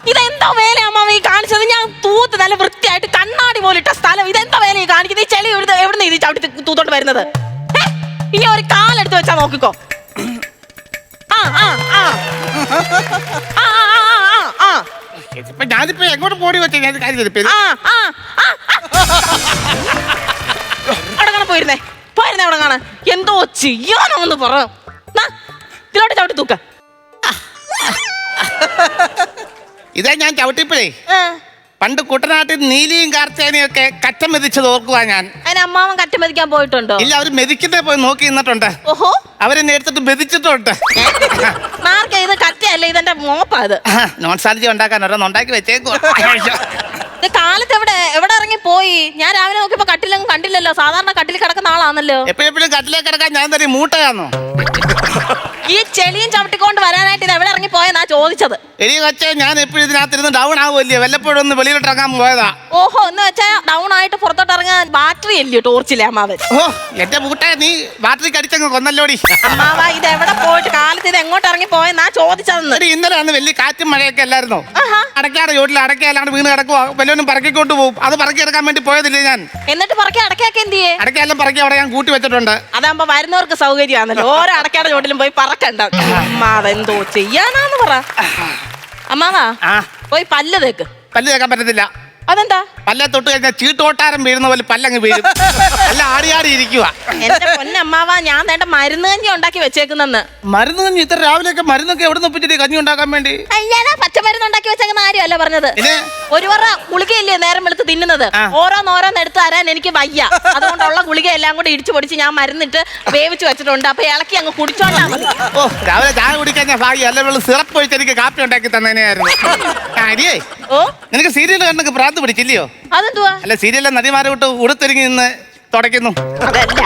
ഇതെന്താ വേല അമ്മാവ ഈ കാണിച്ചത്? ഞാൻ തൂത്ത് നല്ല വൃത്തിയായിട്ട് കണ്ണാടി പോലിട്ട സ്ഥലം ഇതെന്താ വേല ഈ കാണിക്കുന്നത്? ഈ ചെളി എവിടെ ഇത് ചവിട്ടി തൂത്തോട്ട് വരുന്നത്? ഇനി ഒരു കാലെടുത്ത് വെച്ചാ നോക്കിക്കോ. ഞാനിപ്പോ എങ്ങോട്ട് പോടി വെച്ചാ ഞാൻ അവിടെ പോയിരുന്നേ അവിടെ കാണാൻ എന്തോ ചെയ്യാനോന്ന് പറ. ഇതിലോട്ട് ചവിട്ടി തൂക്ക. ഇതാ ഞാൻ ചവിട്ടിപ്പോഴേ പണ്ട് കുട്ടനാട്ടിൽ നീലിയും കാർത്തേനയും ഒക്കെ കറ്റ മെതിച്ചത് ഓർക്കുവാ ഞാൻ. അതിന് അമ്മാവൻ കറ്റ മെതിക്കാൻ പോയിട്ടുണ്ടോ? ഇല്ല, അവര് മെതിക്കുന്നേ പോയി നോക്കി നിന്നിട്ടുണ്ട്. ഓഹോ, അവരെന്നെ എടുത്തിട്ട് മെതിച്ചിട്ടുണ്ട്. ഇത് കറ്റയല്ല, ഇതെന്റെ മോപ്പാ. ഇത് നോൺസാലജി ഉണ്ടാക്കാൻ ഓരോന്ന് ഉണ്ടാക്കി വെച്ചേക്കുവാ. കാലത്ത് എവിടെ ഇറങ്ങി പോയി? ഞാൻ രാവിലെ നോക്കിയപ്പോ കട്ടിലൊന്നും കണ്ടില്ലല്ലോ. സാധാരണ കട്ടിൽ കിടക്കുന്ന ആളാണല്ലോ. എപ്പോഴും കട്ടിലേക്ക് കിടക്കാൻ ഞാൻ തന്നെ മൂട്ടയാന്നോ? ഈ ചെളിയും ചവിട്ടിക്കൊണ്ട് വരാനായിട്ട് ഇത് എവിടെ ഇറങ്ങി പോയെന്നാ ചോദിച്ചത്. എലി കൊച്ചേ, ഞാൻ എപ്പോഴും ഇതിനകത്തിരുന്ന് ഡൗൺ ആവുമല്ലേ, വല്ലപ്പോഴും ഒന്ന് വെളിയിലോട്ട് ഇറങ്ങാൻ പോയതാ. ഓഹോ, എന്ന് വെച്ചാ ഡൗൺ ആയിട്ട് പുറത്തോട്ട് ഇറങ്ങാൻ ബാറ്ററി അല്ലയോ ടോർച്ചില്ലേ അമ്മാവൻ? ഓ എന്റെ മൂട്ട, നീ ബാറ്ററി കടിച്ചങ്ങ് കൊന്നല്ലോടി. അമ്മാവ ഇത് എവിടെ പോയിട്ട് കാലത്ത് ഇത് എങ്ങോട്ട് ഇറങ്ങി പോയെന്നാ ചോദിച്ചതെന്ന്. ഇന്നലെ അന്ന് വലിയ കാറ്റും മഴയൊക്കെ അല്ലായിരുന്നോ? അടക്കാടെ ചോട്ടിൽ അടക്കല്ലാണ്ട് വീണ് കിടക്കുവാ. വല്ലവനും പറക്കിക്കൊണ്ട് പോകും. അത് പറക്കി എടുക്കാൻ വേണ്ടി പോയതില്ലേ ഞാൻ. എന്നിട്ട് പറക്കി അടക്കൊക്കെ എന്ത് ചെയ്യേ? അടക്കെല്ലാം പറക്കി അവിടെ ഞാൻ കൂട്ടി വെച്ചിട്ടുണ്ട്. അതാകുമ്പോ വരുന്നവർക്ക് സൗകര്യമാണല്ലോ. ഓരോ അടക്കാടെ ചോട്ടിലും പോയി പറക്കണ്ട. അമ്മാവെന്തോ ചെയ്യാനാന്ന് പറ. അമ്മാവാ പോയി പല്ല് തേക്ക്. പല്ല് തേക്കാൻ പറ്റത്തില്ല. അതെന്താ? പല്ലെ തൊട്ട് കഴിഞ്ഞാൽ ചീട്ടോട്ടാരം വീഴുന്ന പോലെ പല്ലങ്ങ് വീഴും. എല്ലാം ആടി ഇരിക്കുക. എന്റെ പൊന്നമ്മാവാ, ഞാൻ നേട്ട മരുന്ന് കഞ്ഞി ഉണ്ടാക്കി വെച്ചേക്കുന്നെന്ന്. മരുന്ന് കഞ്ഞി? ഇത്ര രാവിലെയൊക്കെ മരുന്നൊക്കെ എവിടെ നിന്ന് ഒപ്പിച്ചിട്ട് കഞ്ഞി ഉണ്ടാക്കാൻ വേണ്ടി? അയ്യാ, പച്ചമരുന്ന് ഉണ്ടാക്കി വെച്ചേക്കുന്ന കാര്യമല്ല പറഞ്ഞത്. ഒരു പറ ഗുളികയില്ലേ നേരം വെളുത്ത് തിന്നുന്നത്? ഓരോന്നോരോന്ന് എടുത്ത് തരാൻ എനിക്ക് വയ്യ. അതുകൊണ്ടുള്ള ഗുളിക എല്ലാം കൂടി ഇടിച്ചു പൊടിച്ച് ഞാൻ മരുന്നിട്ട് വേവിച്ച് വെച്ചിട്ടുണ്ട്. അപ്പൊ ഇളക്കി അങ്ങ് കുടിച്ചോണ്ടാ മതി. ഓ, രാവിലെ ചായ കുടിക്കാൻ ഞാൻ ഭാഗ്യം. അല്ല സിറപ്പ് ഒഴിച്ച് എനിക്ക് കാപ്പി ഉണ്ടാക്കി തന്നേനെയായിരുന്നു. അരിയേ, ഓ നിനക്ക് സീരിയൽ കണ്ടൊക്കെ ഭ്രാന്ത് പിടിച്ചില്ലയോ? അതെന്തുവാ? അല്ല, സീരിയലിലെ നടിമാരെ വിട്ട് ഉടുത്തൊരുങ്ങി നിന്ന് തുടയ്ക്കുന്നു. അതല്ല,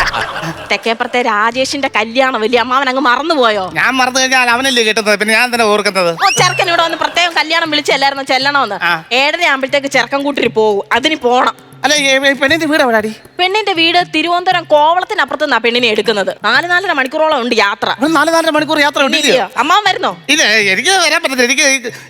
തെക്കേപ്പുറത്തെ രാജേഷിന്റെ കല്യാണം വലിയ അമ്മാവൻ അങ്ങ് മറന്നുപോയോ? ഞാൻ മറന്നു കഴിഞ്ഞാൽ അവനല്ലേ കിട്ടുന്നത്, പിന്നെ ഞാൻ തന്നെ ഓർക്കുന്നത്. ഓ, ചെറുക്കൻ ഇവിടെ വന്ന് പ്രത്യേകം കല്യാണം വിളിച്ചല്ലായിരുന്നു ചെല്ലണമെന്ന്. 7:30 ആകുമ്പോഴത്തേക്ക് ചെറുക്കൻ കൂട്ടിരി പോകും. അതിന് പോണം. അല്ല, പെണ്ണിന്റെ വീട് എവിടെയാടി? പെണ്ണിന്റെ വീട് തിരുവനന്തപുരം കോവളത്തിനപ്പുറത്ത് നിന്നാ പെണ്ണിനെ എടുക്കുന്നത്. 4-4.5 മണിക്കൂറോളം ഉണ്ട് യാത്ര. 4-4 മണിക്കൂർ യാത്ര ഉണ്ട്. അമ്മാവൻ വരുന്നോ? ഇല്ല, എനിക്ക് വരാൻ പറ്റത്തില്ല. എനിക്ക്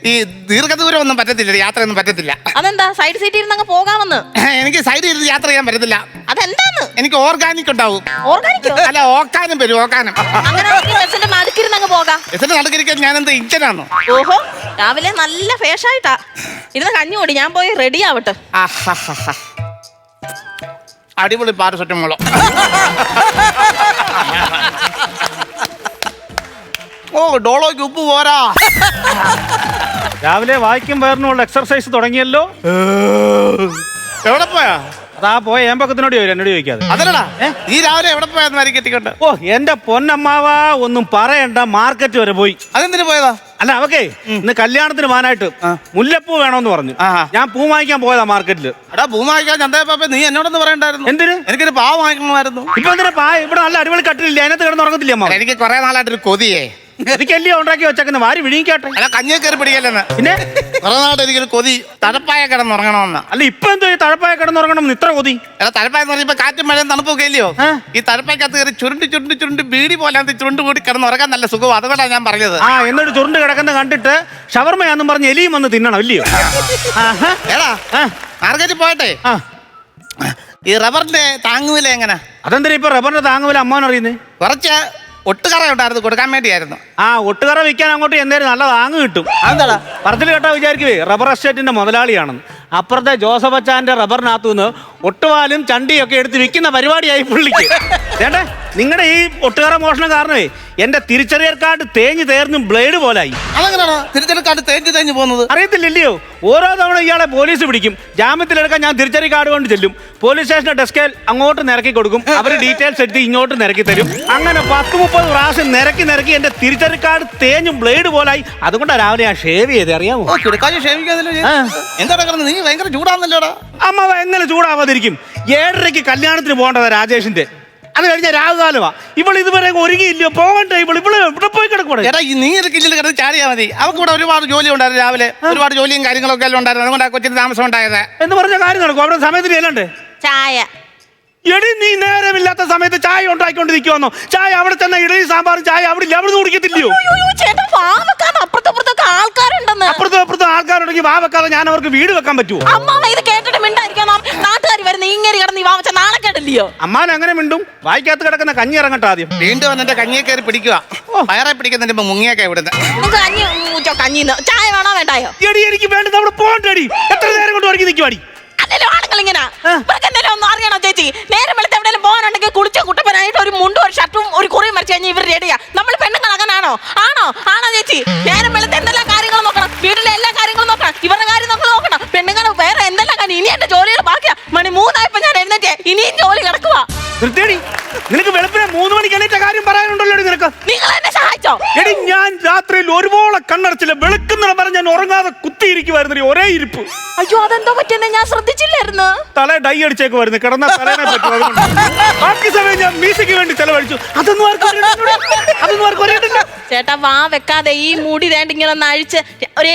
ഈ ദീർഘദൂരം ഒന്നും പറ്റത്തില്ല, യാത്രയൊന്നും പറ്റത്തില്ല. അതെന്താ? സൈഡ് സീറ്റിൽ ഇരുന്ന് അങ്ങ് പോകാമെന്ന്. എനിക്ക് സൈഡിൽ ഇരുന്ന് യാത്ര ചെയ്യാൻ പറ്റത്തില്ല. അതെന്താന്ന്? എനിക്ക് ഓർഗാനിക് ഉണ്ടാവും. ഓർഗാനിക്കോ? അല്ല, ഓക്കാനും വരും. ഓക്കാനും. അങ്ങനെ ബസ്സിന്റെ നടുക്കിരുന്ന് അങ്ങ് പോകാം. ബസ്സിന്റെ നടുക്കിരിക്കാൻ ഞാൻ എന്താ ഇഞ്ചനാണോ? ഓഹോ, രാവിലെ നല്ല ഫേഷായിട്ടാ ഇരുന്ന് കഞ്ഞി കൂടി. ഞാൻ പോയി റെഡി ആവട്ടെ. അടിപൊളി പാരസെറ്റമോളോ. ഓ, ഡോളോയ്ക്ക് ഉപ്പ് പോരാ. രാവിലെ വായിക്കും വയറിനുള്ള എക്സർസൈസ് തുടങ്ങിയല്ലോ. എവിടെ പോയാ? അതാ പോയ ഏമ്പക്കത്തിനോട് എന്നോട് ചോദിക്കാതെ. അതല്ലടാ, ഈ രാവിലെ എവിടെ പോയാന്ന് കെട്ടിക്കൊണ്ട്? ഓ, എന്റെ പൊന്നമ്മാവാ, ഒന്നും പറയണ്ട, മാർക്കറ്റ് വരെ പോയി. അതെന്തിനു പോയതാ? അല്ല, അവക്കേ ഇന്ന് കല്യാണത്തിന് പോകാനായിട്ട് മുല്ലപ്പൂ വേണോന്ന് പറഞ്ഞു. ഞാൻ പൂ വാങ്ങിക്കാൻ പോയതാ മാർക്കറ്റില്. എടാ, പൂ വാങ്ങിക്കാൻ ചന്തയപ്പാപ്പ നീ എന്നോടൊന്ന് പറയണ്ടായിരുന്നു. എന്തിന്? എനിക്കൊരു പാവ വാങ്ങിക്കണമായിരുന്നു. ഇപ്പൊ എന്തിനാ ഇവിടെ നല്ല അടിപൊളി കട്ടിലില്ല, അതിനകത്ത് കിടന്ന് ഉറങ്ങത്തില്ല അമ്മ? എനിക്ക് കുറെ നാളായിട്ടൊരു കൊതിയേ. എനിക്കല്ലേ ഉണ്ടാക്കി വെച്ചേക്കുന്ന, വാരി വിഴുങ്ങിക്കാട്ടെ. അല്ല, കഞ്ഞിയെ കയറി പിടിക്കല്ലെന്ന്. പിന്നെ കുറെ നാളായിട്ട് എനിക്കൊരു കൊതി, തഴപ്പായ കിടന്നുറങ്ങണമെന്ന്. അല്ല, ഇപ്പൊ എന്തോ ഈ തഴപ്പായ കിടന്നുറങ്ങണം ഇത്ര കൊതി? അല്ല, തഴപ്പായെന്ന് പറഞ്ഞപ്പോ കാറ്റും മഴയും തണുപ്പൊക്കെ ഇല്ലയോ? ഈ തഴപ്പായ്ക്കകത്ത് കയറി ചുരുണ്ട് ബീഡി പോലെ ചുരുണ്ട് കൂടി കിടന്നുറങ്ങാൻ നല്ല സുഖം. അതുകൊണ്ടാണ് ഞാൻ പറഞ്ഞത്. എന്നിട്ട് ചുരുണ്ട് കിടക്കുന്ന കണ്ടിട്ട് ഷവർമയാന്നും പറഞ്ഞ് എലിയും വന്ന് തിന്നണം, ഇല്ലയോ? ഏടാ, മാർക്കറ്റിൽ പോയട്ടെ, ഈ റബ്ബറിന്റെ താങ്ങുവില എങ്ങനെ? അതെന്തിനാ ഇപ്പൊ റബ്ബറിന്റെ താങ്ങുവില അമ്മാവൻ അറിയുന്നേ? കുറച്ച് ഒട്ടുകറ ഉണ്ടായിരുന്നു, കൊടുക്കാൻ വേണ്ടിയായിരുന്നു. ഒട്ടുകറ വിൽക്കാൻ അങ്ങോട്ട് എന്തായാലും നല്ല താങ്ങ് കിട്ടും. അതെന്താടാ? പറത്തിൽ കേട്ടാ വിചാരിക്കുവേ റബ്ബർ എസ്റ്റേറ്റിന്റെ മുതലാളിയാണെന്ന്. അപ്പുറത്തെ ജോസഫ് അച്ചാന്റെ റബ്ബറിനകത്തു നിന്ന് ഒട്ടുപാലും ചണ്ടിയും ഒക്കെ എടുത്ത് വിൽക്കുന്ന പരിപാടിയായി പുള്ളിക്ക്. ചേട്ടേ, നിങ്ങളുടെ ഈ ഒട്ടുകറ മോഷണം കാരണമേ എന്റെ തിരിച്ചറിയൽ കാർഡ് തേഞ്ഞ് തേർന്നും ബ്ലേഡ് പോലായി. അതെങ്ങനെയാണോ തിരിച്ചറിയൽ കാർഡ് തേഞ്ഞ് പോകുന്നത്? അറിയത്തില്ലല്ലയോ? ഓരോ തവണ ഇയാളെ പോലീസ് പിടിക്കും. ജാമ്യത്തിലെടുക്കാൻ ഞാൻ തിരിച്ചറിയൽ കാർഡ് കൊണ്ട് ചെല്ലും. പോലീസ് സ്റ്റേഷന്റെ ഡെസ്കിൽ അങ്ങോട്ട് നിരക്കി കൊടുക്കും. അവർ ഡീറ്റെയിൽസ് എടുത്ത് ഇങ്ങോട്ട് നിരക്കി തരും. അങ്ങനെ 10-30 പ്രാവശ്യം നിരക്കി എന്റെ തിരിച്ചറിയൽ കാർഡ് തേഞ്ഞും ബ്ലേഡ് പോലായി. അതുകൊണ്ടാണ് രാവിലെ ഞാൻ ഷേവ് ചെയ്ത്, അറിയാമോ? എന്താ നീ ഭയങ്കര ചൂടാന്നല്ലോടാ. അമ്മ എങ്ങനെ ചൂടാവാതിരിക്കും? 7:30 കല്യാണത്തിന് പോകേണ്ടതാ രാജേഷിന്റെ. അത് കഴിഞ്ഞ രാഹുകാലമാ. ഇവൾ ഇതുവരെ ഒരുങ്ങിയില്ലയോ? പോകണ്ടേ? ഇവിടെ പോയി കിടക്കൂടെ? എടാ, നീ കിച്ചണിൽ കിടന്ന് ചാടിയാ മതി. അവർക്ക് ഇവിടെ ഒരുപാട് ജോലി ഉണ്ടായിരുന്നു. രാവിലെ ഒരുപാട് ജോലിയും കാര്യങ്ങളൊക്കെ എല്ലാം ഉണ്ടായിരുന്നു. അതുകൊണ്ടാണ് കൊച്ചിന് താമസം ഉണ്ടായത് എന്ന് പറഞ്ഞ കാര്യം നടക്കും. അവിടെ സമയത്തിന് ചെല്ലണ്ടേ? ചായ എടി, നീ നേരമില്ലാത്ത സമയത്ത് ചായ ഉണ്ടാക്കിക്കൊണ്ടിരിക്കുവന്നോ? ചായ അവിടെ ചെന്ന ഇഡലി സാമ്പാറും ചായ അവിടെ ഇല്ല, അവിടെ കുടിക്കത്തില്ലയോ? ചേട്ടാ, പറഞ്ഞ് വാ വെക്കാതെ ഞാൻ അവർക്ക് വീട് വെക്കാൻ പറ്റുമോ? അമ്മാവ ഇത് കേട്ടിട്ട് മിണ്ടായിരിക്കും. നാട്ടുകാർ വരുന്ന ഇങ്ങനെ കിടന്ന് ഈ വാവച്ച നാണക്കേടില്ലയോ? അമ്മാൻ അങ്ങനെ മിണ്ടും? വായിക്കകത്ത് കിടക്കുന്ന കഞ്ഞി ഇറങ്ങട്ടെ ആദ്യം. വീണ്ടും എന്റെ കഞ്ഞിയെ കയറി പിടിക്കുക. വയറെ പിടിക്കുന്നതിന് മുമ്പ് മുങ്ങിയൊക്കെ ഇവിടുന്ന്. നിങ്ങൾക്ക് കഞ്ഞിന്ന് ചായ വേണോ വേണ്ടായോ? എടി എനിക്ക് വേണ്ടത് അവിടെ പോകണ്ടടി. എത്ര നേരം കൊണ്ട് വരക്കി നിൽക്കുവാടി? അല്ലല്ലോ ആണുങ്ങൾ ഇങ്ങനെ എന്തെങ്കിലും ഒന്നും അറിയണോ ചേച്ചി? നേരം വെളുത്ത് എവിടെയെങ്കിലും പോകാനുണ്ടെങ്കിൽ കുളിച്ച കുട്ടപ്പനായിട്ട് ഒരു മുണ്ടും ഒരു ഷർട്ടും ഒരു കുറിയും മറിച്ച് കഴിഞ്ഞാൽ ഇവർ റെഡിയാ. നമ്മൾ പെണ്ണുങ്ങൾ അങ്ങനാണോ? ആണോ ചേച്ചി? നേരം വെളുത്ത് എന്തെല്ലാം കാര്യങ്ങൾ നോക്കണം, വീട്ടിലെ എല്ലാ കാര്യങ്ങളും നോക്കണം, ഇവരുടെ കാര്യം നമ്മൾ നോക്കണം. പെണ്ണുങ്ങൾ വേറെ എന്തെല്ലാം കാര്യം. ഇനി എന്റെ ജോലികൾ ബാക്കിയാ. മണി 3 ഞാൻ എഴുന്നേറ്റേ, ഇനിയും ജോലി കിടക്കുക. നിനക്ക് വെളുപ്പിനെ 3 മണിക്ക് എണീറ്റ കാര്യം പറയാനുണ്ടല്ലോ നിനക്ക്. നിങ്ങൾ എന്നെ സഹായിച്ചോ? എടി ഞാൻ രാത്രിയിൽ ഒരുപോലെ കണ്ണടച്ചില്ല. വെളുക്കുന്ന പറഞ്ഞ് ഞാൻ ഉറങ്ങാതെ കുത്തിയിരിക്കുവായിരുന്നു ഒരേ ഇരിപ്പ്. അയ്യോ അതെന്തോ പറ്റിയെന്ന് ഞാൻ ശ്രദ്ധിച്ചില്ലായിരുന്നു. തല ഡൈ അടിച്ചേക്ക് വരുന്നു. കിടന്ന തലേനെ പറ്റും. ബാക്കി സമയം ഞാൻ മ്യൂസിക്ക് വേണ്ടി ചെലവഴിച്ചു. അതൊന്നും ചേട്ടാ വാ വെക്കാതെ ഈ മുടി വേണ്ട ഇങ്ങനെ ഒന്ന് അഴിച്ച് ഒരു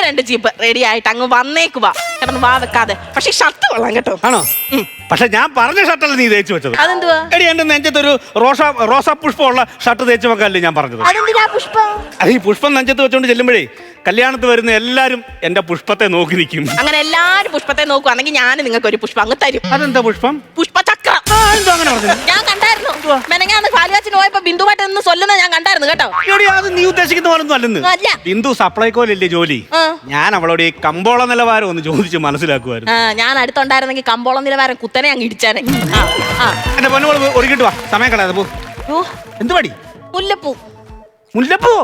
2 ജീപ്പ് റെഡി ആയിട്ട് അങ്ങ് വന്നേക്കുവാ. കിടന്ന് വാ വെക്കാതെ. പക്ഷെ ഷർട്ട് കൊള്ളാം കേട്ടോ. ആണോ? പക്ഷെ ഞാൻ പറഞ്ഞ ഷർട്ടല്ല നീ തേച്ച് വെച്ചത്. അതെന്തുവാ? എടി എന്റെ നെഞ്ചത്തൊരു റോസാ പുഷ്പമുള്ള ഷർട്ട് തേച്ച് വെക്കാല്ലേ ഞാൻ പറഞ്ഞത്. അതെന്തിനാ പുഷ്പം? അത് ഈ പുഷ്പം നെഞ്ചത്ത് വെച്ചോണ്ട് ചെല്ലുമ്പോഴേ കല്യാണത്ത് വരുന്ന എല്ലാരും എന്റെ പുഷ്പത്തെ നോക്കി നിൽക്കും. അങ്ങനെ എല്ലാരും പുഷ്പത്തെ നോക്കുവാണെങ്കിൽ ഞാൻ നിങ്ങൾക്ക് ഒരു പുഷ്പം അങ്ങ് തരും. അതെന്താ പുഷ്പം? പുഷ്പചക്രം. അങ്ങനെ പറഞ്ഞു ഞാൻ കണ്ടായിരുന്നു. മെനങ്ങാന്ന് പാലുകാച്ചിന് പോയപ്പോ ബിന്ദുവായിട്ട് നിന്ന് ചൊല്ലുന്നത് ഞാൻ കണ്ടായിരുന്നു കേട്ടോ. എടി അത് നീ ഉദ്ദേശിക്കുന്ന പോലൊന്നും അല്ലെന്ന്. അല്ല. ബിന്ദു സപ്ലൈകോലല്ലേ ജോലി. ഞാൻ അവളോട് ഈ കമ്പോള നിലവാരം ഒന്ന് ചോദിച്ച് മനസ്സിലാക്കുമായിരുന്നു. ഞാൻ അടുത്തുണ്ടായിരുന്നെങ്കിൽ കമ്പോളം നിലവാരം കുത്തനെ അങ്ങ് ഇടിച്ചാനെ. എന്റെ പൊന്നോള് ഒരുക്കിട്ട് വാ, സമയം കളയാതെ പോ. എന്ത് പടി? മുല്ലപ്പൂ. മുല്ലപ്പൂ?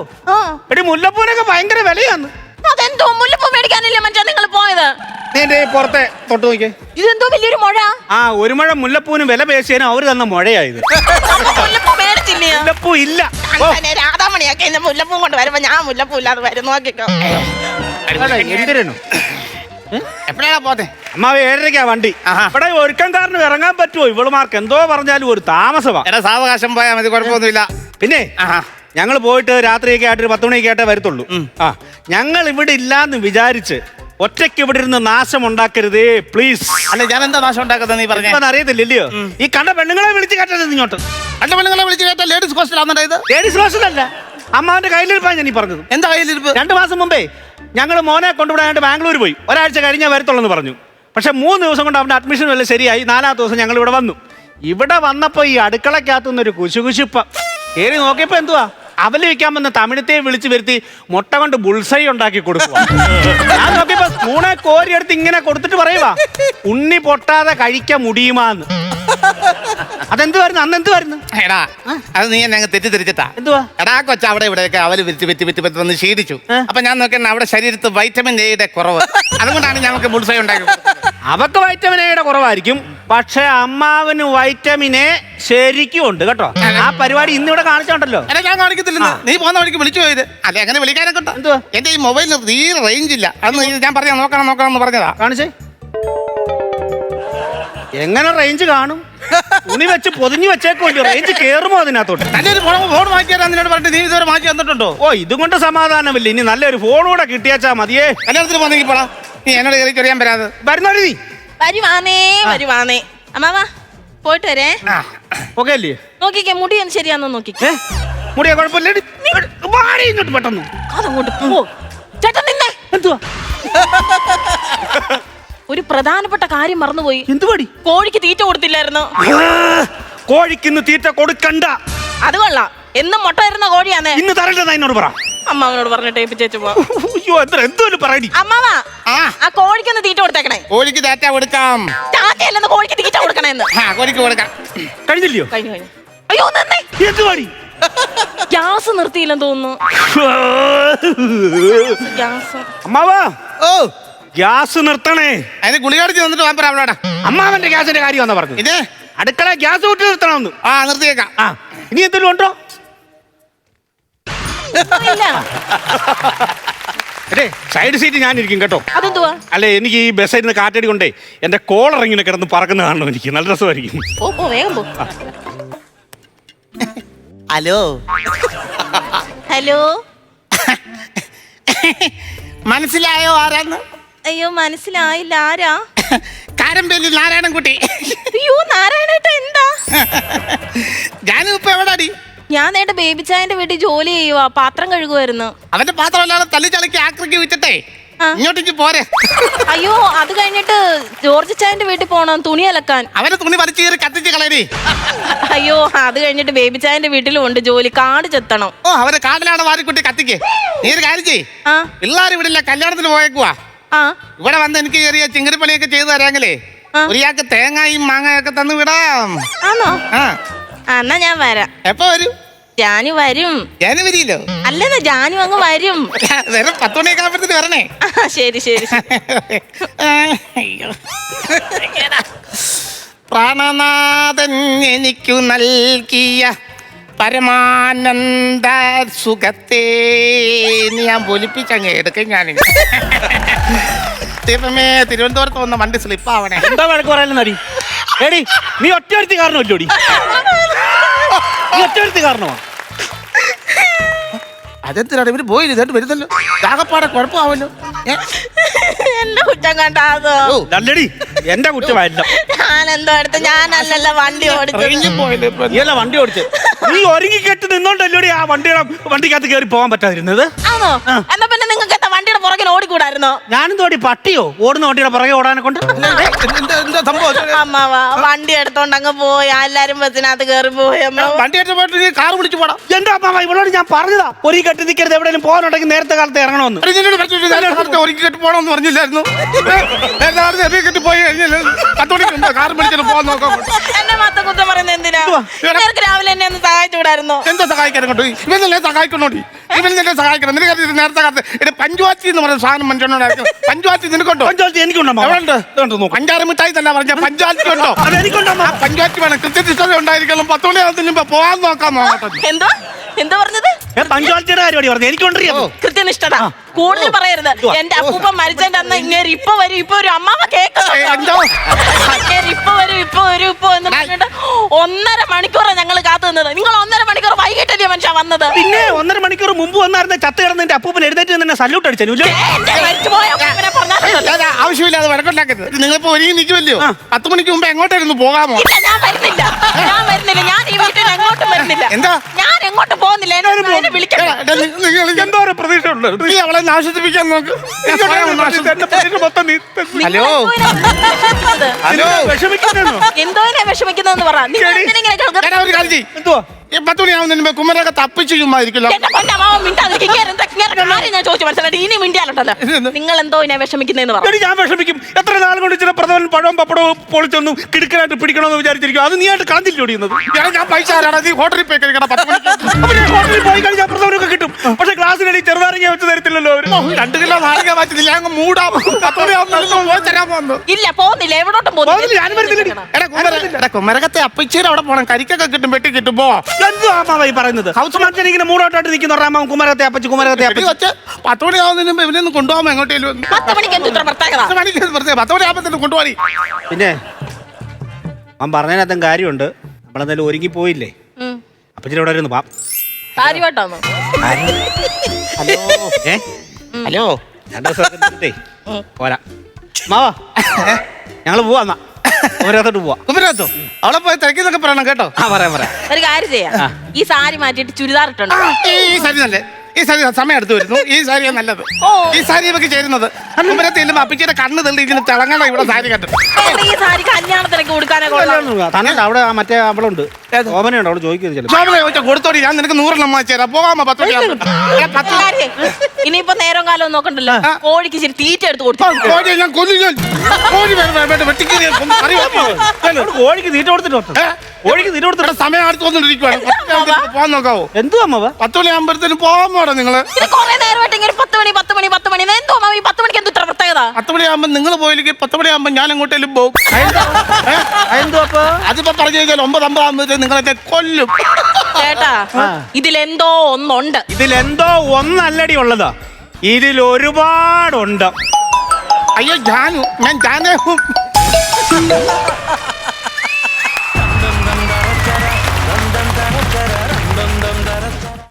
എടി മുല്ലപ്പൂനൊക്കെ ഭയങ്കര വിലയാന്ന്. അതെന്തോ മുല്ലപ്പൂ മേടിക്കാനില്ലേ മച്ചാ നിങ്ങൾ പോയത്? നീ എന്റെ പുറത്തെ തൊട്ട് നോക്കിയേ. ഇതെന്തോ വലിയൊരു മുഴ. ഒരു മുഴ മുല്ലപ്പൂവിന് വില പേശിയാനും അവര് തന്ന മുഴയായത്. മുല്ലപ്പൂ മേടിച്ചില്ലേ? മുല്ലപ്പൂ ഇല്ല. രാധാമണിയൊക്കെ ഇന്ന് മുല്ലപ്പൂ കൊണ്ട് വരുമ്പോ ഞാൻ മുല്ലപ്പൂ ഇല്ലാതെ വരും. നോക്കിക്കോ. എന്തിനു എപ്പോഴാണ് പോത്തെ? അമ്മാവ് 7:30 വണ്ടി. ഇവിടെ ഒരുക്കംകാരന് ഇറങ്ങാൻ പറ്റുമോ? ഇവളുമാർക്ക് എന്തോ പറഞ്ഞാലും ഒരു താമസമാ. എടാ സാവകാശം പോയാൽ മതി, കുഴപ്പമൊന്നുമില്ല. പിന്നെ ഞങ്ങൾ പോയിട്ട് രാത്രിയൊക്കെ ആയിട്ട് 10 മണിയൊക്കെ ആയിട്ടേ വരത്തുള്ളൂ. ഞങ്ങൾ ഇവിടെ ഇല്ലാന്ന് വിചാരിച്ച് ഒറ്റയ്ക്ക് ഇവിടെ ഇരുന്ന് നാശം ഉണ്ടാക്കരുതേ പ്ലീസ്. അല്ല ഞാൻ എന്താ നാശം ഉണ്ടാക്കുന്നത് നീ പറഞ്ഞ അറിയത്തില്ലല്ലോ. ഈ കണ്ട പെണ്ണുങ്ങളെ വിളിച്ച് കയറ്റരുത് ഇങ്ങോട്ട്. കണ്ട പെണ്ണുങ്ങളെ വിളിച്ച് കേട്ടാ ലേഡീസ് ഹോസ്റ്റലാണെന്നുണ്ടോ ഇത്? ലേഡീസ് ഹോസ്റ്റലല്ല, അമ്മാവന്റെ കയ്യിലിരിപ്പാ ഞാൻ ഈ പറഞ്ഞത്. എന്താ കയ്യിലിരിപ്പ്? 2 മാസം മുമ്പേ ഞങ്ങൾ മോനെ കൊണ്ടുവിടാനായിട്ട് ബാംഗ്ലൂർ പോയി. ഒരാഴ്ച കഴിഞ്ഞാൽ വരത്തുള്ളൂ പറഞ്ഞു. പക്ഷെ 3 ദിവസം കൊണ്ട് അവന്റെ അഡ്മിഷൻ വല്ല ശരിയായി. 4ാമത്തെ ദിവസം ഞങ്ങൾ ഇവിടെ വന്നു. ഇവിടെ വന്നപ്പോ ഈ അടുക്കളക്കകത്തുനിന്നൊരു കുശുകുശിപ്പ കയറി നോക്കിയപ്പോ എന്തുവാ, അവല് വയ്ക്കാൻ വന്ന തമിഴത്തെ വിളിച്ചു വരുത്തി മുട്ട കൊണ്ട് ബുൾസൈ ഉണ്ടാക്കി കൊടുക്കുക. ഞാൻ നോക്കിയപ്പോ സ്പൂണെ കോരിയെടുത്ത് ഇങ്ങനെ കൊടുത്തിട്ട് പറയുവാ, ഉണ്ണി പൊട്ടാതെ കഴിക്കാൻ മുടിയുമാന്ന്. അതെന്തുവായിരുന്നു? അന്ന് എന്തുവായിരുന്നു? എടാ അത് നീ എന്നെ അങ്ങ് തെറ്റിദ്ധരിച്ചിട്ടാ. എന്തുവാ? എടാ കൊച്ച അവിടെ ഇവിടെയൊക്കെ അവല് വിറ്റ് വന്ന് ക്ഷീണിച്ചു. അപ്പൊ ഞാൻ നോക്കിയാൽ അവിടെ ശരീരത്ത് വൈറ്റമിൻ എയുടെ കുറവ്. അതുകൊണ്ടാണ് ഞങ്ങൾക്ക് ബുൾസൈ ഉണ്ടാക്കി. അവക്ക് വൈറ്റമിൻ എയുടെ കുറവായിരിക്കും, പക്ഷെ അമ്മാവന് വൈറ്റമിൻ എ ശരിക്കും ഉണ്ട് കേട്ടോ. ആ പരിപാടി ഇന്നിവിടെ കാണിച്ചോണ്ടല്ലോ. എടാ ഞാൻ കാണിക്കത്തില്ലെന്ന്. നീ പോകുന്ന വഴിക്ക് വിളിച്ചു പോയത് അല്ലെ? അങ്ങനെ വിളിക്കാനൊക്കെ ഉണ്ടോ? എന്തുവാ? എന്റെ ഈ മൊബൈലിന് തീരെ റേഞ്ച് ഇല്ല. അന്ന് ഞാൻ പറഞ്ഞ നോക്കണം എന്ന് പറഞ്ഞതാ. കാണിച്ചേ. എങ്ങനെ റേഞ്ച് കാണും? തുണി വെച്ച് പൊതിഞ്ഞു വെച്ചേക്കുമല്ലോ. റേഞ്ച് കേറുമോ അതിനകത്തോട്ട്? നല്ലൊരു ഫോൺ മാറ്റി തരാൻ നിന്നോട് പറഞ്ഞിട്ട് നീ ഇതുവരെ മാറ്റി തന്നിട്ടുണ്ടോ? ഇതും കൊണ്ട് സമാധാനമില്ല. ഇനി നല്ലൊരു ഫോൺ കൂടെ കിട്ടിയാച്ചാ മതിയേ. കല്യാണത്തിന് പോന്നെങ്കിൽ പോടാ. നീ എന്നോട് കയറി ചെറിയാൻ വരാതെ വരുന്നോടി നീ. വരുവാനേ അമ്മാവാ പോയിട്ട് വരേ. ഓക്കെ അല്ലേ? നോക്കിക്കേ മുടി ഒന്ന് ശരിയാന്നോ നോക്കിക്കേ. മുടിയാ കുഴപ്പമില്ല. ഇങ്ങോട്ട് പെട്ടെന്ന് അതങ്ങോട്ട് പോ. ചേട്ടൻ നിന്നെ. എന്തുവാ? ഒരു പ്രധാനപ്പെട്ട കാര്യം മറന്നുപോയി. എന്തുവാടി? കോഴിക്ക് തീറ്റ കൊടുത്തില്ലായിരുന്നു. കോഴിക്കിന്ന് തീറ്റ കൊടുക്കണ്ട. അത് കൊള്ളാം. എന്നും മുട്ട തരുന്ന കോഴിയാന്നേ. ഇന്ന് തരണ്ടെന്നാ എന്നോട് പറ. അമ്മാവനോട് പറഞ്ഞിട്ട് ഏൽപ്പിച്ചേച്ചു പോ. എന്തോലും പറയടി. അമ്മാവാ ആ കോഴിക്കൊന്ന് തീറ്റ കൊടുത്തേക്കണേ. കോഴിക്ക് തീറ്റ കൊടുക്കാം. ചാറ്റയല്ലെന്ന് കോഴിക്ക് തീറ്റ കൊടുക്കണേന്ന്. കോഴിക്ക് കൊടുക്കാം. കഴിഞ്ഞില്ലയോ? കഴിഞ്ഞു. അയ്യോ നന്നേ. എന്തുവാടി? ഗ്യാസ് നിർത്തിയില്ലെന്ന് തോന്നുന്നു. ഗ്യാസ് അമ്മാവാ ഗ്യാസ് നിർത്തണേ. അതിന് ഗുളികടിച്ച് നിന്നിട്ട് വാൻ പറ അവളോടാ. അമ്മാവന്റെ ഗ്യാസിന്റെ കാര്യമാണെന്ന് പറഞ്ഞു. ഇത് അടുക്കള ഗ്യാസ് വിട്ട് നിർത്തണമെന്ന്. നിർത്തിയേക്കാം. ഇനി എന്തെങ്കിലും ഉണ്ടോ? സൈഡ് സീറ്റ് ഞാനിരിക്കും കേട്ടോ. അതെന്തുവാ? അല്ലെ എനിക്ക് ഈ ബസ്സിൽ നിന്ന് കാറ്റടി കൊണ്ടേ എന്റെ കോളർ ഇങ്ങനെ കിടന്ന് പറക്കുന്ന കാണണം. എനിക്ക് നല്ല രസമായിരിക്കും. വേഗം പോ. ഹലോ ഹലോ മനസ്സിലായോ ആരാന്ന്? അയ്യോ മനസ്സിലായില്ല. ആരാ? കാരമ്പേലി നാരായണൻകുട്ടി. അയ്യോ നാരായണേട്ട എന്താ? ഞാനും ഇപ്പൊ എവിടാടി? ഞാൻ നേട്ട ബേബിച്ചായന്റെ വീട്ടിൽ ജോലി ചെയ്യുവാ. പാത്രം കഴുകുമായിരുന്നു. അവന്റെ പാത്രം അല്ലാതെ തല്ലി ചളിക്ക് ആക്രിക്ക് വിറ്റിട്ടേ ഇങ്ങോട്ടേക്ക് പോരെ. അയ്യോ അത് കഴിഞ്ഞിട്ട് ജോർജ് ചായന്റെ വീട്ടിൽ പോണം തുണി അലക്കാൻ. അവരെ തുണി വലിച്ചു കയറി കത്തിച്ച് കളയടി. അയ്യോ അത് കഴിഞ്ഞിട്ട് ബേബി ചായന്റെ വീട്ടിലും ഉണ്ട് ജോലി, കാട് ചെത്തണം. ഓ അവരെ കാട്ടിലാണ് വാരിക്കുട്ടി കത്തിക്ക്. നീ ഒരു കാര്യം ചെയ്യ്, പിള്ളേർ ഇവിടെ ഇല്ല, കല്യാണത്തിന് പോയേക്കുവാ. ഇവിടെ വന്ന് എനിക്ക് ചെറിയ ചിങ്ങരിപ്പണിയൊക്കെ ചെയ്തു തരാമെങ്കിലേ ഒരാൾക്ക് തേങ്ങയും മാങ്ങയൊക്കെ തന്നു വിടാം. ആണോ? എന്നാ ഞാൻ വരാം. എപ്പോ വരും? ജാനു വരും. ജാനു വരില്ലോ? അല്ലെന്ന് ജാനു അങ്ങ് വരും. വരും 10 മണിയൊക്കെ ആകുമ്പോഴത്തേക്ക് വരണേ. ശരി ശരി. പ്രാണനാഥൻ എനിക്കു നൽകിയ പരമാനന്ദ സുഖത്തെ ഞാൻ പൊലിപ്പിച്ചങ്ങ് എടുക്കും. ഞാൻ ദൈവമേ, തിരുവനന്തപുരത്ത് വന്ന വണ്ടി സ്ലിപ്പാവണേ. എന്താ വഴക്ക് പറയാൻ നടി? എടി നീ ഒറ്റ കാരണമല്ലോടി, നീ ഒറ്റ കാരണമാ. അതെന്തിനാണ് ഇവര് പോയില്ല? ഇതായിട്ട് വരുന്നല്ലോ, രാഗപ്പാടെ കുഴപ്പമാവല്ലോ. എന്റെ കുറ്റം കണ്ടാതോ? നല്ലടി എന്റെ കുറ്റമായില്ല. ഞാൻ എന്തോ എടുത്ത്, ഞാനല്ലല്ലോ വണ്ടി ഓടിച്ചത്. നീയല്ല വണ്ടി ഓടിച്ച്. നീ ഒരുങ്ങി കെട്ട് നിന്നോണ്ടല്ലോടി ആ വണ്ടിക്കകത്ത് കയറി പോകാൻ പറ്റാതിരുന്നത്. ആണോ? എന്നാ പിന്നെ നിങ്ങൾക്ക് എന്താ വണ്ടിയുടെ പുറകിൽ ഓടിക്കൂടായിരുന്നോ? ഞാനും തോടി പട്ടിയോ ഓടുന്ന വണ്ടിയുടെ പുറകെ ഓടാനെ കൊണ്ട്. അമ്മാവാ വണ്ടി എടുത്തോണ്ട് അങ്ങ് പോയി, എല്ലാരും ബസ്സിനകത്ത് കയറി പോയി. വണ്ടി പോയിട്ട് കാർ വിളിച്ചു പോടാം. എന്റെ അമ്മാവ ഇവളോട് ഞാൻ പറഞ്ഞതാ ഒരു കെട്ടി നിൽക്കരുത്, എവിടെയും പോകാനുണ്ടെങ്കിൽ നേരത്തെ കാലത്ത് ഇറങ്ങണമെന്ന്. ഒരുക്കി കെട്ടി പോകണമെന്ന് പറഞ്ഞില്ലായിരുന്നു? കെട്ടി പോയി കഴിഞ്ഞാൽ 10 മണിക്ക് കാർ വിളിച്ചിട്ട് പോകാൻ നോക്കാം. എന്നെ മാത്രം കുറ്റം പറയുന്നത് എന്തിനാ? നിനക്ക് രാവിലെ എന്നെ ഒന്ന് സഹായിച്ചുകൂടായിരുന്നോ? എന്താ സഹായിക്കാൻ കൊണ്ട്? ഇവനല്ലേ സഹായിക്കണോടി, ഇവനെ സഹായിക്കണം. നിനക്ക് നേരത്തെ കാലത്ത് എന്റെ പഞ്ചുവാച്ചി എന്ന് പറയുന്ന സാധനം മനുഷ്യനോടായിരുന്നു. പഞ്ചുവാച്ചി നിനക്കുണ്ടോ? പഞ്ചായത്ത് എനിക്കുണ്ടോ? 5-6 മിഠായി തന്നെ പറഞ്ഞ പഞ്ചായത്തി ഉണ്ടോ? പഞ്ചായത്തി വേണം, കൃത്യനിഷ്ഠത ഉണ്ടായിരിക്കണം. 10 മണിയാകുന്നതിന് മുമ്പ് പോകാൻ നോക്കാം. എന്തോ എന്താ പറഞ്ഞത്? പഞ്ചായത്തിയുടെ കാര്യം പറഞ്ഞു. എനിക്കുണ്ടോ കൃത്യനിഷ്ഠത കൂടുതൽ പറയരുത്. എന്റെ അപ്പൂപ്പൻ മരിച്ചതിന്റെ അന്ന് ഇങ്ങനെ ഇപ്പൊ വരും, ഇപ്പൊ ഒരു അമ്മാവ കേക്ക് ഇപ്പൊ വരും, ഇപ്പൊ വരും, ഇപ്പൊ എന്ന് പറഞ്ഞിട്ട് 1.5 മണിക്കൂറാണ് ഞങ്ങൾ കാത്തു നിന്നത്. നിങ്ങൾ 1.5 മണിക്കൂർ വൈകിട്ടല്ലേ മനുഷ്യ വന്നത്? പിന്നെ 1.5 മണിക്കൂർ മുമ്പ് വന്നായിരുന്ന ചത്ത് കിടന്ന് എന്റെ അപ്പൂപ്പൻ എഴുന്നേറ്റ് തന്നെ സല്യൂട്ട് അടിച്ചു. ആവശ്യമില്ലാതെ വഴക്കുണ്ടാക്കരുത്. നിങ്ങളിപ്പോ ഒരുങ്ങി നിൽക്കുമല്ലോ, 10 മണിക്ക് മുമ്പ് എങ്ങോട്ടായിരുന്നു പോകാമോ? ഞാൻ വരുന്നില്ല, ഞാൻ വരുന്നില്ല. ഞാൻ ഈ വീട്ടിൽ എങ്ങോട്ടും വരുന്നില്ല. എന്താ? ഞാൻ എങ്ങോട്ടും പോകുന്നില്ല. എന്നെ വിളിക്കണം. എന്തോ ഒരു പ്രതീക്ഷ ഉണ്ട്. അവളെ ആശ്വസിപ്പിക്കാൻ നോക്ക്. ഹലോ ഹലോ, എന്തോനെ വിഷമിക്കുന്നതെന്ന് പറ. നിങ്ങൾ എന്തിനിങ്ങനെ ഒരു കാര്യം ചെയ്യ്. എന്തുവാ 10 മണിയാവുന്നതിന് മുമ്പ് കുമരൊക്കെ തപ്പിച്ചു ചുമ്മായിരിക്കല്ലോ. ഞാൻ ചോദിച്ചു മനസ്സിലായിട്ട് ഇനി മിണ്ടിയാലുണ്ടല്ലോ. നിങ്ങൾ എന്തോ ഇനെ വിഷമിക്കുന്നതെന്ന് പറഞ്ഞു. ഞാൻ വിഷമിക്കും. എത്ര നാൾ കൊണ്ട് ചില പ്രധാന പഴവും പപ്പടവും പൊളിച്ചൊന്നും കിടക്കനായിട്ട് പിടിക്കണമെന്ന് വിചാരിച്ചിരിക്കും. അത് നീ ആയിട്ട് കളഞ്ഞില്ലോടിയുന്നത്. ഞാൻ പൈസ നീ ഹോട്ടലിൽ പോയി കഴിക്കണം. 10 മണിക്ക് ഹോട്ടലിൽ പോയി കഴിഞ്ഞാൽ പ്രധാനമൊക്കെ കിട്ടും. പക്ഷെ ക്ലാസ്സിനിടയിൽ ചെറുനാരങ്ങ വെച്ച് തരത്തില്ലല്ലോ. 2 കിലോ നാരങ്ങ മാറ്റി ഞാൻ മൂടാം. 10 മണിയാവുന്ന തരാൻ പോകുന്നു. ഇല്ല പോകുന്നില്ല, എവിടോട്ടും പോകുന്നില്ല. കുമരകത്തെ അപ്പച്ചേരി അവിടെ പോണം. കരിക്കൊക്കെ കിട്ടും, വെട്ടി കിട്ടും. പോവാം. എന്തുവായി പറയുന്നത്? ഹൗസ് മാറ്റൻ ഇങ്ങനെ മൂടോട്ടായിട്ട് നിൽക്കുന്ന റാമാവും കുമരകത്തെ അപ്പച്ച് കുമരകത്തെ അപ്പച്ച് 10 മണിയാവുന്നതിന് മുമ്പ് ഇവനൊന്ന് കൊണ്ടുപോകാൻ എങ്ങോട്ടേലും. 10 മണിക്ക് എന്ത് ഇത്ര പ്രത്യേകത? 10 മണിയാകുമ്പോ കൊണ്ടുപോയി. പിന്നെ അവൻ പറഞ്ഞതിനകത്തും കാര്യമുണ്ട്. നമ്മളെന്തായാലും ഒരുങ്ങി പോയില്ലേ, അപ്പച്ചിരി ഇവിടെ വരുന്നു. കാര്യമായിട്ടാണോ? ഹലോ ഹലോ, 2 ദിവസം പോരാ മാവാ, ഞങ്ങള് പോവാ. കുമരകത്തോട്ട് പോവാ. കുമരകത്തോ? അവളെ പോയി തിരക്കിന്നൊക്കെ പറയണം കേട്ടോ. പറയാം. ഒരു കാര്യം ചെയ്യാം, ഈ സാരി മാറ്റിയിട്ട് ചുരിദാർ ഇട്ടുണ്ട്. ഈ സാരി നല്ലേ, ഈ സാരി സമയം എടുത്തു വരുന്നു. ഈ സാരിയാണ് നല്ലത്. ഈ സാരി ഇവക്ക് ചേരുന്നത്. കുമരകത്ത് ചെല്ലുമ്പോ അപ്പിച്ചിയുടെ കണ്ണ് തള്ളി ഇങ്ങനെ തിളങ്ങണം. ഇവിടെ സാരി കണ്ടിട്ട് ഈ സാരി കല്യാണത്തിനൊക്കെ കൊടുക്കാനൊക്കെ തന്നെ അവിടെ മറ്റേ അവളുണ്ട്, ഓമനയുണ്ട്, അവള് ചോദിക്കുന്നത്. ചോദിച്ചാൽ കൊടുത്തോടി, ഞാൻ നിനക്ക് 100 എണ്ണം വാങ്ങിച്ചു തരാം. പോകാമോ? 10 ഇനിയിപ്പോ നേരം കാലം നോക്കണ്ടല്ലോ, കോഴിക്ക് ശരി തീറ്റ എടുത്ത് കൊടുത്തു. കോഴി ഞാൻ കൊല്ലു. ഞാൻ കോഴി കോഴിക്ക് തീറ്റ കൊടുത്തിട്ട് കോഴിക്ക് തീറ്റ കൊടുത്തിട്ട് സമയം അടുത്ത് വന്നിട്ടിരിക്കുവാണ്. പോകാൻ നോക്കാവോ? എന്തുവാ അമ്മ? 10 മണിയാകുമ്പോഴത്തേനും പോകാമോടാ നിങ്ങള്? കൊറേ നേരമായിട്ട് ഇങ്ങനെ 10 മണി എന്തോ ഈ 10 മണിക്ക് എന്ത് ഇത്ര പ്രത്യേകത? 10 മണിയാകുമ്പോ നിങ്ങൾ പോയില്ലെങ്കിൽ 10 മണിയാകുമ്പോ ഞാൻ എങ്ങോട്ടേലും പോകും. അതിപ്പോ പറഞ്ഞു കഴിഞ്ഞാൽ 9:50 ആകുമ്പോഴത്തേക്കും നിങ്ങളെ കൊല്ലും. ചേട്ടാ ഇതിലെന്തോ ഒന്നുണ്ട്. ഇതിലെന്തോ ഒന്നല്ലടി ഉള്ളതാ, ഇതിൽ ഒരുപാടുണ്ട്. അയ്യോ ജാനു, ഞാൻ ജാനു.